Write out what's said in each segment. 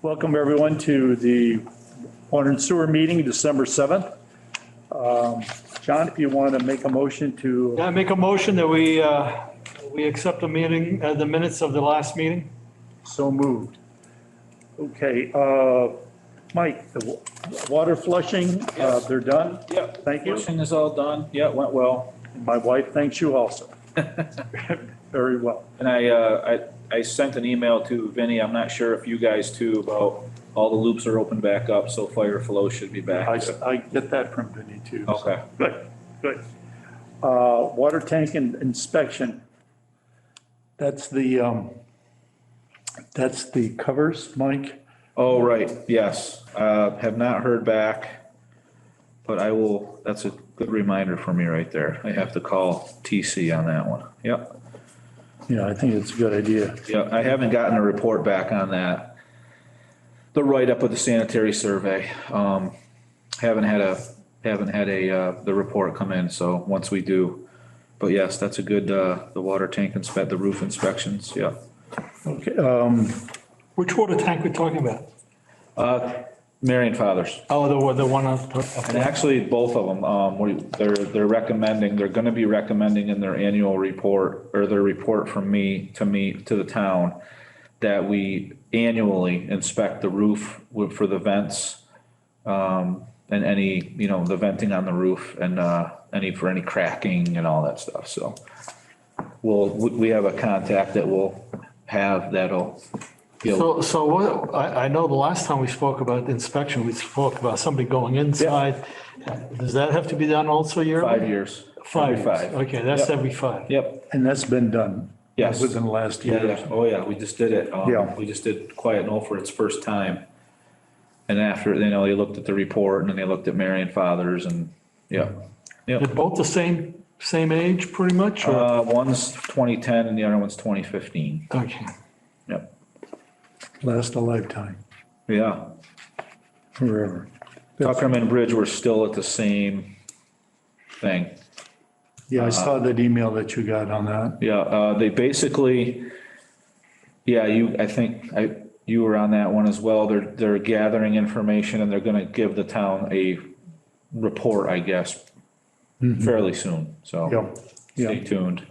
Welcome everyone to the Water and Sewer meeting, December 7th. John, if you want to make a motion to, Yeah, I make a motion that we accept the meeting, the minutes of the last meeting. so moved. Okay, Mike, the water flushing, they're done? Yeah. Thank you. Flushing is all done. Yeah, it went well. My wife thanks you also. Very well. And I sent an email to Vinny. I'm not sure if you guys too, about all the loops are open back up, so fire flow should be back. I get that from Vinny too. so. Okay. Good, good. Water tank inspection. That's the covers, Mike? Oh, right, yes. Have not heard back, but I will, that's a good reminder for me right there. I have to call TC on that one. Yep. Yeah, I think it's a good idea. Yeah, I haven't gotten a report back on that. The write-up of the sanitary survey. Haven't had the report come in, so once we do. But yes, that's a good, the water tank the roof inspections, yeah. Okay, Which water tank we're talking about? Marion Fathers. Oh, the one on. And actually, both of them, they're recommending, they're gonna be recommending in their annual report, or their report from me, to the town, that we annually inspect the roof for the vents, and any, the venting on the roof, and, for any cracking and all that stuff, so. We have a contact that we'll have that'll. So what, I know the last time we spoke about the inspection, we spoke about somebody going inside. Does that have to be done also yearly? 5 years. Five Every years. Okay, that's Yep. every 5. Yep. and that's been done. Yes. Within the last Yeah, year. yeah. Oh, yeah, we just did it. Yeah. We just did Quiet Knoll for its first time. And after, they looked at the report, and then they looked at Marion Fathers, and, yeah. They're Yeah. both the same age, pretty much, or? One's 2010 and the other one's 2015. Okay. Yep. Last a lifetime, Yeah. forever. Tuckerman Bridge, we're still at the same thing. Yeah, I saw that email that you got on that. Yeah, they basically, yeah, you were on that one as well. They're gathering information, and they're gonna give the town a report, I guess, fairly soon, so Yeah, stay tuned.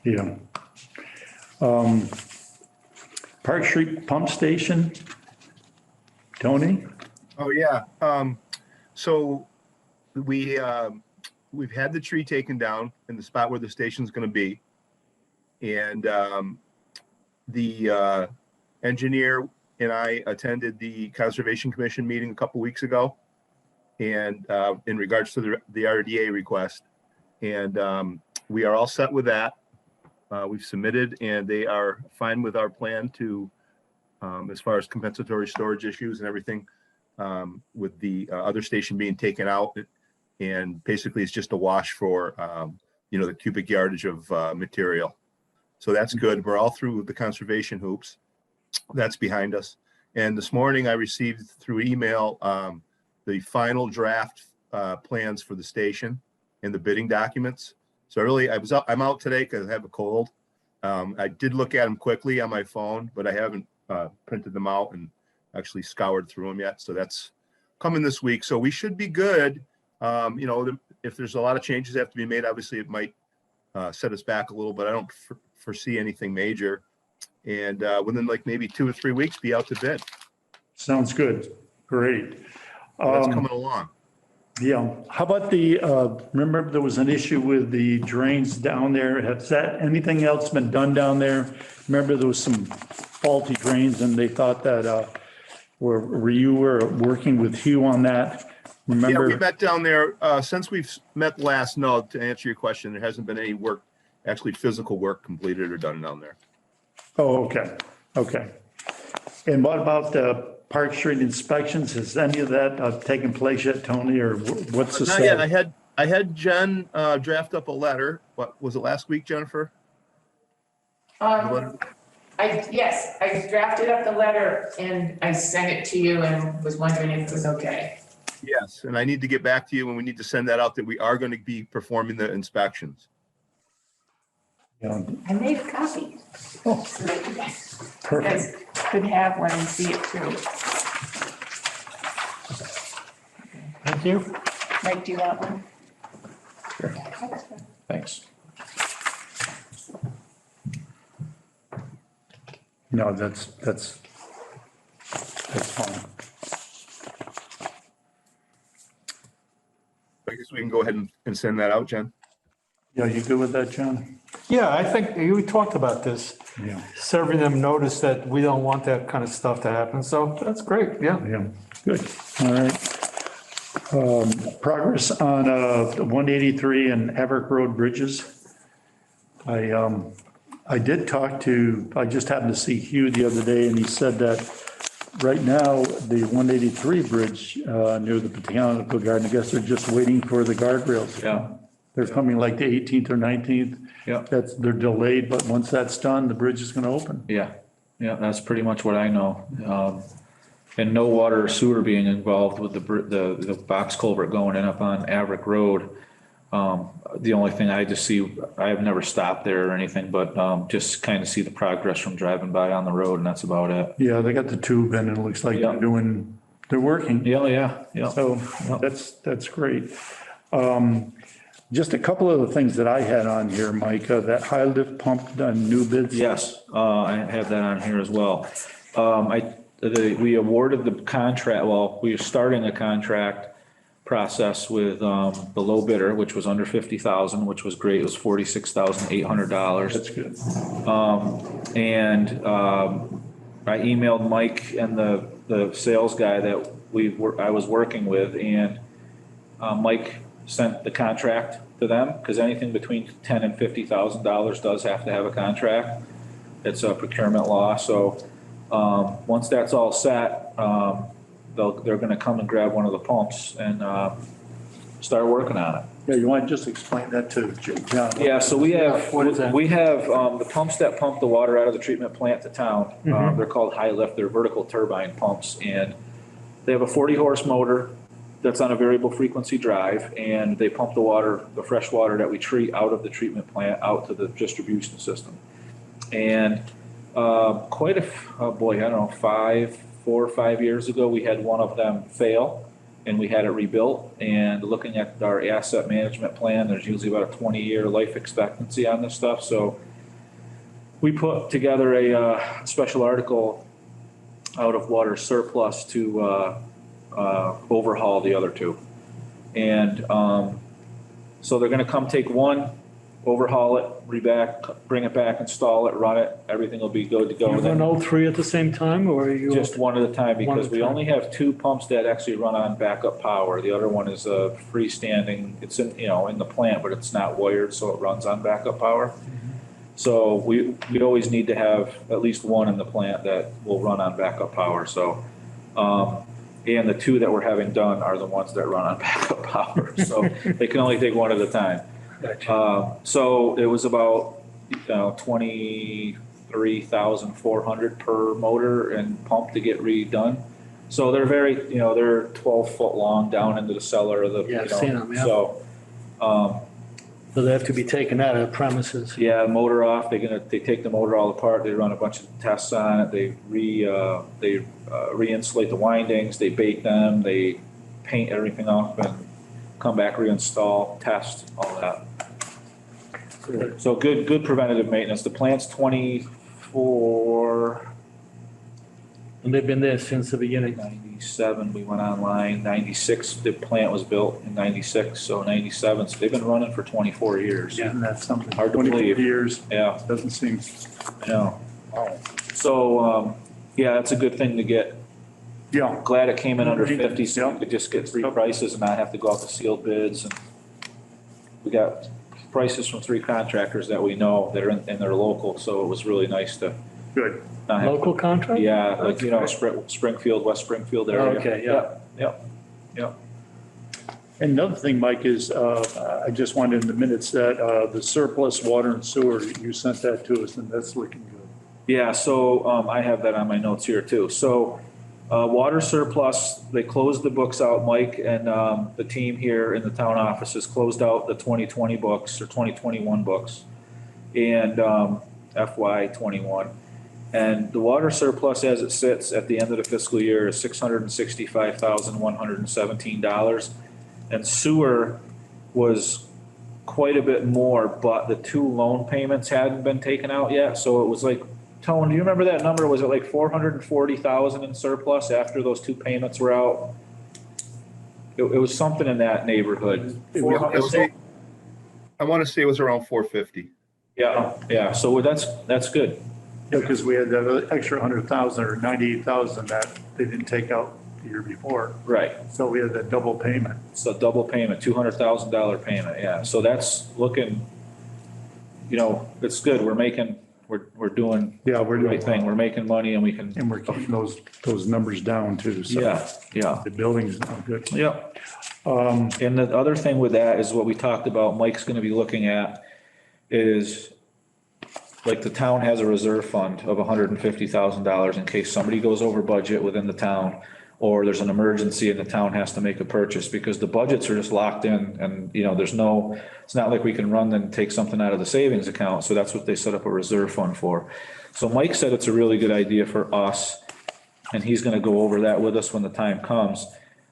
yeah. Park Street Pump Station, Tony? Oh, yeah. So we've had the tree taken down in the spot where the station's gonna be. And the engineer and I attended the Conservation Commission meeting a couple weeks ago. And in regards to the RDA request. And we are all set with that. We've submitted, and they are fine with our plan to, as far as compensatory storage issues and everything, with the other station being taken out. And basically it's just a wash for, the cubic yardage of material. So that's good. We're all through the conservation hoops. That's behind us. And this morning I received through email the final draft plans for the station and the bidding documents. So really, I'm out today because I have a cold. I did look at them quickly on my phone, but I haven't printed them out and actually scoured through them yet. So that's coming this week. So we should be good. If there's a lot of changes that have to be made, obviously it might set us back a little, but I don't foresee anything major. And within like maybe 2 or 3 weeks, be out to bid. Sounds good, great. That's coming along. Yeah, how about remember there was an issue with the drains down there? Has anything else been done down there? Remember there was some faulty drains, and they thought that, you were working with Hugh on that? Yeah, Remember? we met down there, since we've met last, no, to answer your question, there hasn't been any work, actually physical work completed or done down there. Oh, okay. And what about the Park Street inspections? Has any of that taken place yet, Tony, or what's the Not yet. status? I had Jen draft up a letter. What was it, last week, Jennifer? Yes, I drafted up the letter and I sent it to you and was wondering if it was okay. Yes, and I need to get back to you, and we need to send that out that we are going to be performing the inspections. You know, I made a copy. Oh. So that you guys perfect. could have one and see it too. Thank you. Mike, do you want one? Thanks. No, that's fine. I guess we can go ahead and send that out, Jen. Yeah, you good with that, John? Yeah, I think we talked about this, Yeah, serving them notice that we don't want that kind of stuff to happen. So that's great. Yeah. yeah, good, all right. Progress on 183 and Everett Road bridges. I did talk to, I just happened to see Hugh the other day, and he said that right now, the 183 bridge near the Botanical Garden, I guess they're just waiting for the guardrails. Yeah. They're coming like the 18th or 19th. Yeah. They're delayed, but once that's done, the bridge is gonna open. Yeah, yeah, that's pretty much what I know. And no water or sewer being involved with the box culvert going in up on Everett Road. The only thing I just see, I have never stopped there or anything, but just kind of see the progress from driving by on the road, and that's about it. Yeah, they got the tube in, and it looks like Yeah. they're working. Yeah. So that's great. Just a couple of the things that I had on here, Mike, that high lift pump done new bids. Yes, I have that on here as well. We awarded the contract, well, we are starting a contract process with the low bidder, which was under 50,000, which was great. It was $46,800. That's good. And I emailed Mike and the sales guy that I was working with, and Mike sent the contract to them, because anything between $10,000 and $50,000 does have to have a contract. It's a procurement law. So once that's all set, they're going to come and grab one of the pumps and start working on it. Yeah, you want to just explain that to John? Yeah, so we have, What is that? we have the pumps that pump the water out of the treatment plant to town. They're called high lift, they're vertical turbine pumps, and they have a 40 horse motor that's on a variable frequency drive, and they pump the water, the fresh water that we treat out of the treatment plant out to the distribution system. And quite oh boy, I don't know, 4 or 5 years ago, we had one of them fail, and we had it rebuilt. And looking at our asset management plan, there's usually about a 20-year life expectancy on this stuff. So we put together a special article out of water surplus to overhaul the other two. And so they're going to come take one, overhaul it, bring it back, install it, run it. Everything will be good to go. You run all three at the same time, or are you? Just one at a time, One at because a we time. only have 2 pumps that actually run on backup power. The other one is a freestanding, it's in, in the plant, but it's not wired, so it runs on backup power. So we always need to have at least one in the plant that will run on backup power, so. And the 2 that we're having done are the ones that run on backup power, so they can only take one at a time. Gotcha. So it was about, 23,400 per motor and pump to get redone. So they're very, they're 12 foot long down into the cellar of the, Yeah, I've seen 'em, yeah. So, So they have to be taken out of the premises. yeah, motor off, they take the motor all apart, they run a bunch of tests on it, they re-insulate the windings, they bake them, they paint everything up and come back, reinstall, test, all that. So good preventative maintenance. The plant's 24, And they've been there since the beginning. 97, we went online, 96, the plant was built in 96, so 97, so they've been running for 24 years. Isn't that something? Hard to 24 believe. years, Yeah, doesn't seem, yeah. So, yeah, that's a good thing to get. yeah, Glad it came in under Yeah. 50, so we could just get 3 prices and not have to go out to sealed bids. And we got prices from 3 contractors that we know that are and they're local, so it was really nice to good. not have. Local contract? Yeah, like, Springfield, West Springfield area. Okay, yeah. Yep. And another thing, Mike, is, I just wanted in the minutes that, the surplus water and sewer, you sent that to us, and that's looking good. Yeah, so, I have that on my notes here too. So, water surplus, they closed the books out, Mike and, the team here in the town offices closed out the 2020 books or 2021 books. and FY '21. And the water surplus as it sits at the end of the fiscal year is $665,117. And sewer was quite a bit more, but the 2 loan payments hadn't been taken out yet. So it was like, Tone, do you remember that number? Was it like 440,000 in surplus after those 2 payments were out? It was something in that neighborhood. I want to say it was around 450. Yeah, so that's good. Yeah, because we had that extra 100,000 or 98,000 that they didn't take out the year before. Right. So we had that double payment. So double payment, $200,000 payment, yeah. So that's looking, it's good. We're doing Yeah, we're the doing right thing. We're making money and we can. And we're keeping those numbers down too. So Yeah. the building's not good. Yep. And the other thing with that is what we talked about, Mike's gonna be looking at is, like, the town has a reserve fund of $150,000 in case somebody goes over budget within the town, or there's an emergency and the town has to make a purchase, because the budgets are just locked in and, it's not like we can run and take something out of the savings account. So that's what they set up a reserve fund for. So Mike said it's a really good idea for us, and he's gonna go over that with us when the time comes,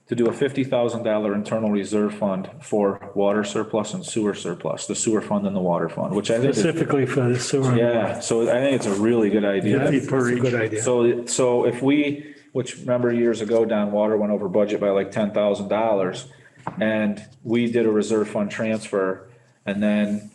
to do a $50,000 internal reserve fund for water surplus and sewer surplus, the sewer fund and the water fund, which I think is, Specifically for the sewer. yeah, so I think it's a really good idea. That's a good idea. So if which remember years ago, Don, water went over budget by like $10,000, and we did a reserve fund transfer, and then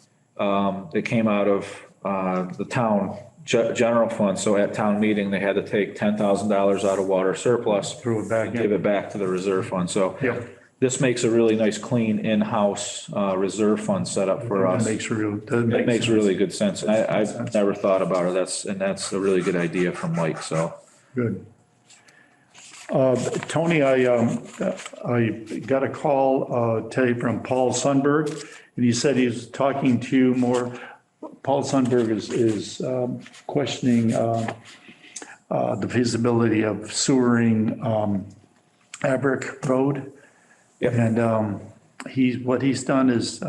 it came out of the town general fund. So at town meeting, they had to take $10,000 out of water surplus, Throw it back and in. give it back to the reserve fund. So Yep. this makes a really nice, clean in-house reserve fund setup for That us. makes It makes really good sense. And I've never thought about it. That's a really good idea from Mike, so. Good. Tony, I got a call today from Paul Sundberg, and he said he's talking to you more. Paul Sundberg is questioning the feasibility of sewering Everett Road. Yep. And what he's done is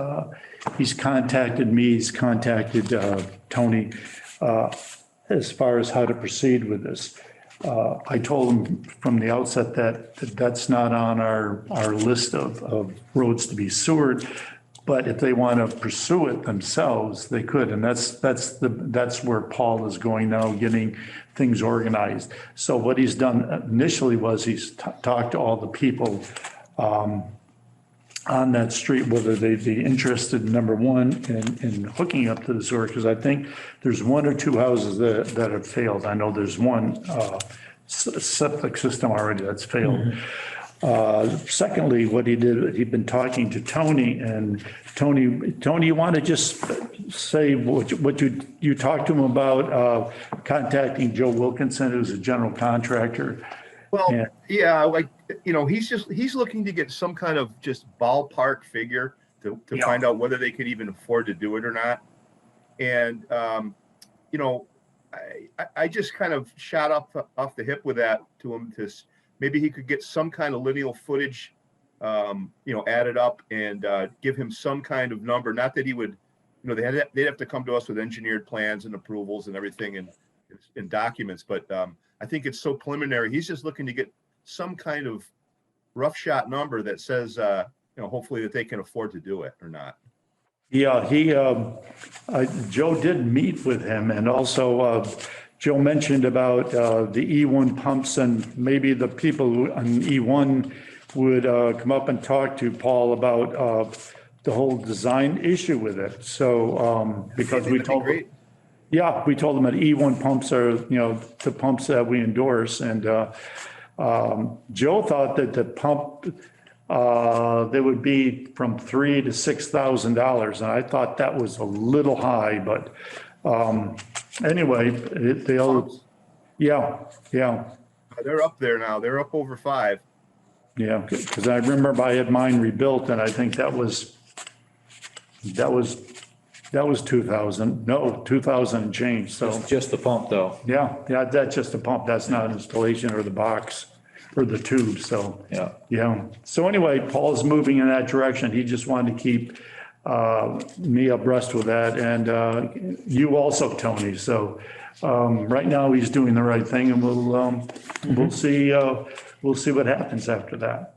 he's contacted me, he's contacted Tony as far as how to proceed with this. I told him from the outset that that's not on our list of roads to be sewered, but if they want to pursue it themselves, they could. And that's where Paul is going now, getting things organized. So what he's done initially was he's talked to all the people on that street, whether they'd be interested, number one, in hooking up to the sewer, because I think there's 1 or 2 houses that have failed. I know there's one septic system already that's failed. Secondly, what he did, he'd been talking to Tony, and Tony, you want to just say what you talked to him about contacting Joe Wilkinson, who's a general contractor? Well, yeah, like, he's looking to get some kind of just ballpark figure to find out whether they could even afford to do it or not. And, I just kind of shot off the hip with that to him, to maybe he could get some kind of lineal footage, added up and give him some kind of number. Not that he would, they'd have to come to us with engineered plans and approvals and everything and documents. But I think it's so preliminary. He's just looking to get some kind of rough shot number that says, hopefully that they can afford to do it or not. Yeah, Joe did meet with him, and also Joe mentioned about the E1 pumps, and maybe the people on E1 would come up and talk to Paul about the whole design issue with it. So because we told them, we told them that E1 pumps are, the pumps that we endorse, and Joe thought that the pump, they would be from $3,000 to $6,000, and I thought that was a little high, but anyway, they'll, yeah. They're up there now. They're up over 5. Yeah, because I remember I had mine rebuilt, and I think that was 2,000. No, 2,000 and change. So It's just the pump, though. yeah, that's just a pump. That's not installation or the box or the tube. So Yeah. yeah. So anyway, Paul's moving in that direction. He just wanted to keep me abreast with that, and you also, Tony. So right now, he's doing the right thing, and we'll see what happens after that.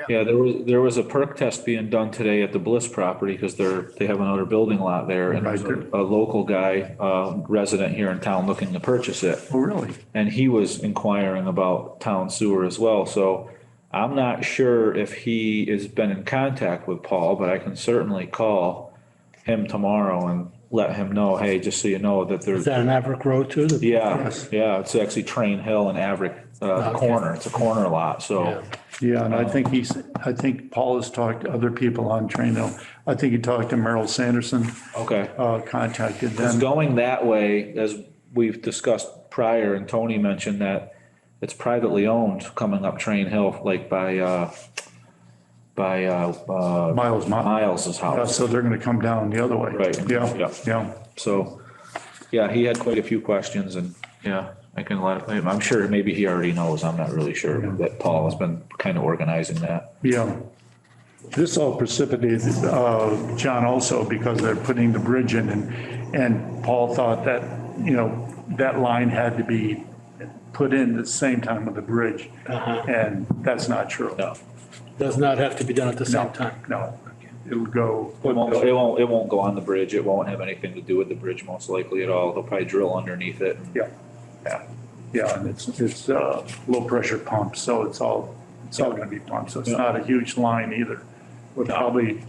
Yeah, there was a perk test being done today at the Bliss property because they have another building lot there, and there's Right. a local guy, resident here in town looking to purchase it. Oh, really? And he was inquiring about town sewer as well, so I'm not sure if he has been in contact with Paul, but I can certainly call him tomorrow and let him know, hey, just so you know that Is there's, that an Everett Road too? yeah, it's actually Train Hill and Averitt, corner, it's a corner lot, so. Yeah, and I think Paul has talked to other people on Train Hill. I think he talked to Merrill Sanderson, Okay. contacted It's them. going that way, as we've discussed prior, and Tony mentioned that it's privately owned coming up Train Hill, like by Miles's house. So they're gonna come down the other way. Right. Yeah, Yeah. yeah. So, yeah, he had quite a few questions, and, yeah, I can let him, I'm sure maybe he already knows, I'm not really sure, that Paul has been kind of organizing that. Yeah. This all precipitated, John, also because they're putting the bridge in, and Paul thought that, that line had to be put in at the same time with the bridge. And that's not true. No, Does not have to be done at the same time. No, it'll go. it won't go on the bridge, it won't have anything to do with the bridge most likely at all, they'll probably drill underneath it. Yeah, and it's low pressure pump, so it's all gonna be pumped, so it's not a huge line either. With probably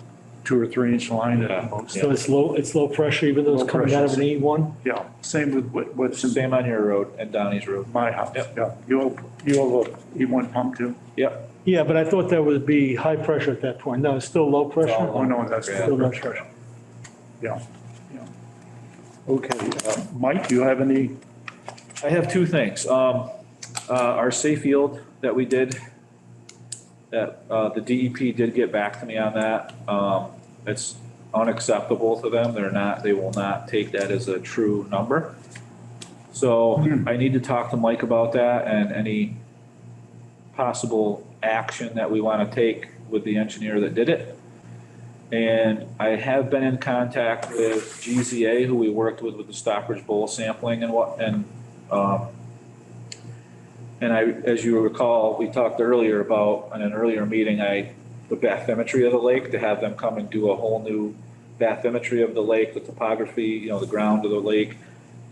2 or 3 inch line Yeah. at most. So it's low pressure, even though Low it's coming out of an pressure. E1? Yeah, same with what's in Same on your road and Donnie's road. my house, Yep. yeah. You have a E1 pump too? Yep. Yeah, but I thought that would be high pressure at that point. No, it's still low pressure? Oh, no, that's Yeah. still low pressure. Yeah, yeah. Okay, Mike, do you have any? I have two things. Our safe yield that we did, that, the DEP did get back to me on that. It's unacceptable to them. They will not take that as a true number. So I need to talk to Mike about that and any possible action that we want to take with the engineer that did it. And I have been in contact with GZA, who we worked with the Stockbridge bowl sampling and I, as you recall, we talked earlier about, in an earlier meeting, the bathymetry of the lake, to have them come and do a whole new bathymetry of the lake, the topography, the ground of the lake,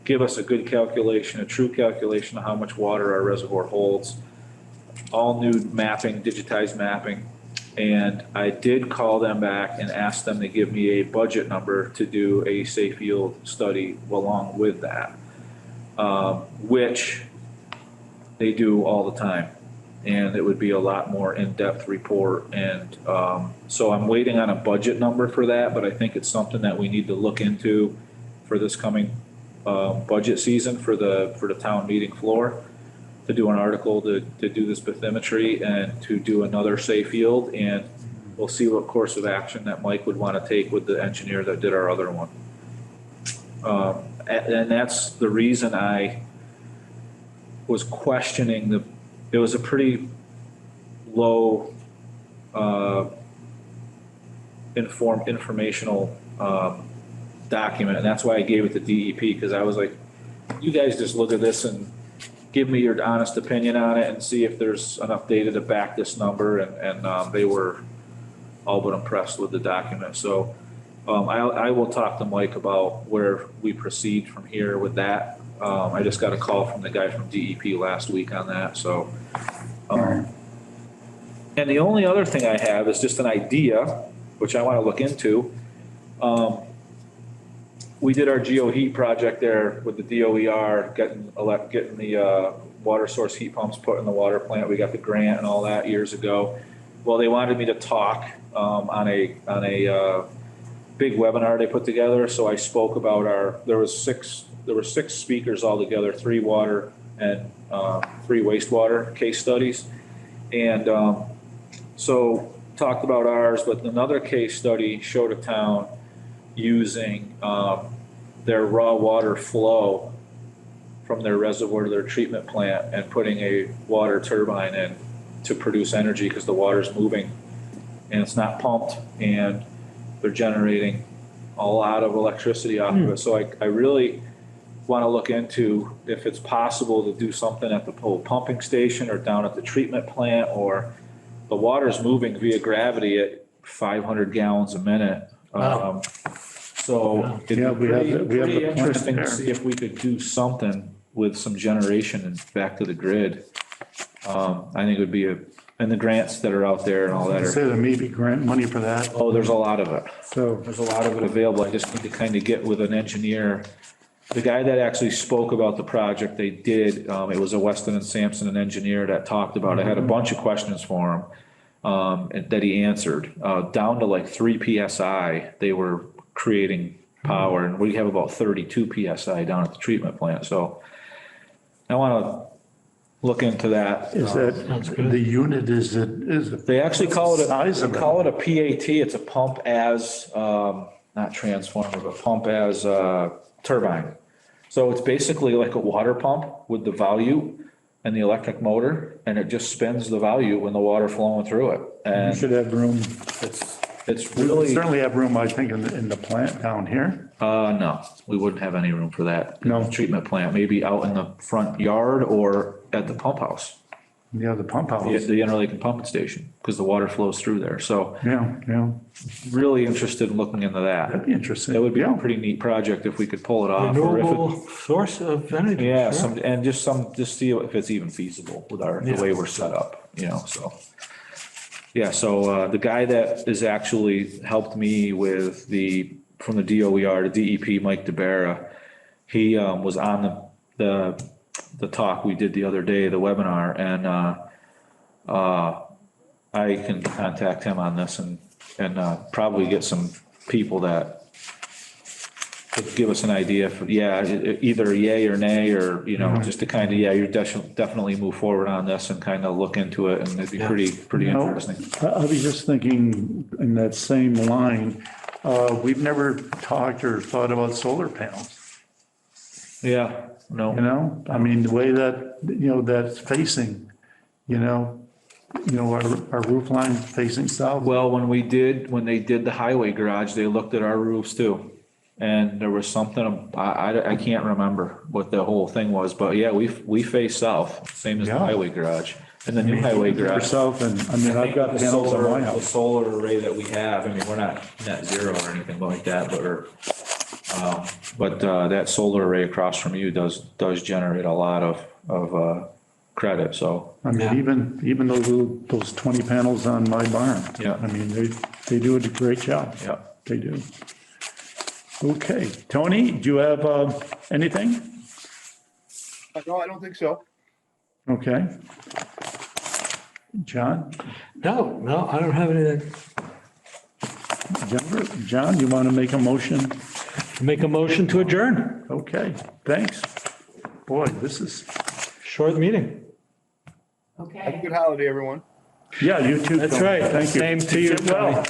give us a good calculation, a true calculation of how much water our reservoir holds, all new mapping, digitized mapping. And I did call them back and ask them to give me a budget number to do a safe yield study along with that, which they do all the time. And it would be a lot more in-depth report. And so I'm waiting on a budget number for that, but I think it's something that we need to look into for this coming budget season for the town meeting floor, to do an article to do this bathymetry and to do another safe yield. And we'll see what course of action that Mike would want to take with the engineer that did our other one. And that's the reason I was questioning it was a pretty low informational document, and that's why I gave it to DEP, because I was like, you guys just look at this and give me your honest opinion on it and see if there's enough data to back this number, and they were all but impressed with the document. So I will talk to Mike about where we proceed from here with that. I just got a call from the guy from DEP last week on that, so. And the only other thing I have is just an idea, which I want to look into. We did our GeoHeat project there with the DOER, getting the water source heat pumps put in the water plant. We got the grant and all that years ago. Well, they wanted me to talk on a big webinar they put together. So I spoke about there were 6 speakers altogether, 3 water and 3 wastewater case studies. And so talked about ours, but another case study showed a town using their raw water flow from their reservoir to their treatment plant and putting a water turbine in to produce energy because the water's moving and it's not pumped. And they're generating a lot of electricity off of it. So I really want to look into if it's possible to do something at the whole pumping station or down at the treatment plant, or the water's moving via gravity at 500 gallons a minute. Wow. So it'd Yeah, be we have pretty, the- we have pretty the plant interesting to there. see if we could do something with some generation and back to the grid. I think it would be and the grants that are out there and all that Say are, there may be grant money for that, oh, there's a lot of it. so, There's a lot of it available. I just need to kind of get with an engineer. The guy that actually spoke about the project, they did, it was a Weston and Sampson, an engineer that talked about, I had a bunch of questions for him, and that he answered. Down to like 3 PSI, they were creating power, and we have about 32 PSI down at the treatment plant, so I want to look into that. is Sounds that, good. the unit is it? They actually call it Size they of it. call it a PAT. It's a pump as, not transformer, but pump as, turbine. So it's basically like a water pump with the volute and the electric motor, and it just spins the volute when the water flowing through it. You And should have room, it's we really, certainly have room, I think, in the plant down here. no, we wouldn't have any room for that. No. Treatment plant, maybe out in the front yard or at the pump house, Yeah, the pump house. the interlake pumping station, because the water flows through there. So Yeah, really interested in looking into that. that'd be interesting. That would be a Yeah. pretty neat project if we could pull it off. Or if it- Renewable source of energy. Yeah, sure. just see if it's even feasible with the Yeah. way we're set up, so. Yeah, so, the guy that is actually helped me with from the DOER to DEP, Mike DeBera, he, was on the talk we did the other day, the webinar, and, I can contact him on this and, probably get some people that could give us an idea for, either yay or nay, or, just to kind of, you're definitely move forward on this and kind of look into it, and it'd be pretty You know, interesting. I was just thinking in that same line, we've never talked or thought about solar panels, Yeah, no. I mean, the way that, that's facing, our roof line facing south. Well, when they did the highway garage, they looked at our roofs too. And there was something, I can't remember what the whole thing was, but yeah, we face south, same as the Yeah. highway garage. And the new highway garage. Yourself, and, I mean, I've got The panels on my The house. solar array that we have, I mean, we're not net zero or anything like that, but that solar array across from you does generate a lot of credit, so. I mean, Yeah. even those 20 panels on my barn. Yeah. I mean, they do a great job. Yeah. They do. Okay, Tony, do you have anything? No, I don't think so. Okay. John, No, I don't have anything. Jennifer, John, you want to make a motion? Make a motion to adjourn. Okay, thanks. Boy, this is, Short meeting. Have a Okay. good holiday, everyone. yeah, you too. That's Tony. right. Thank you. Same to you, Get well. Tony.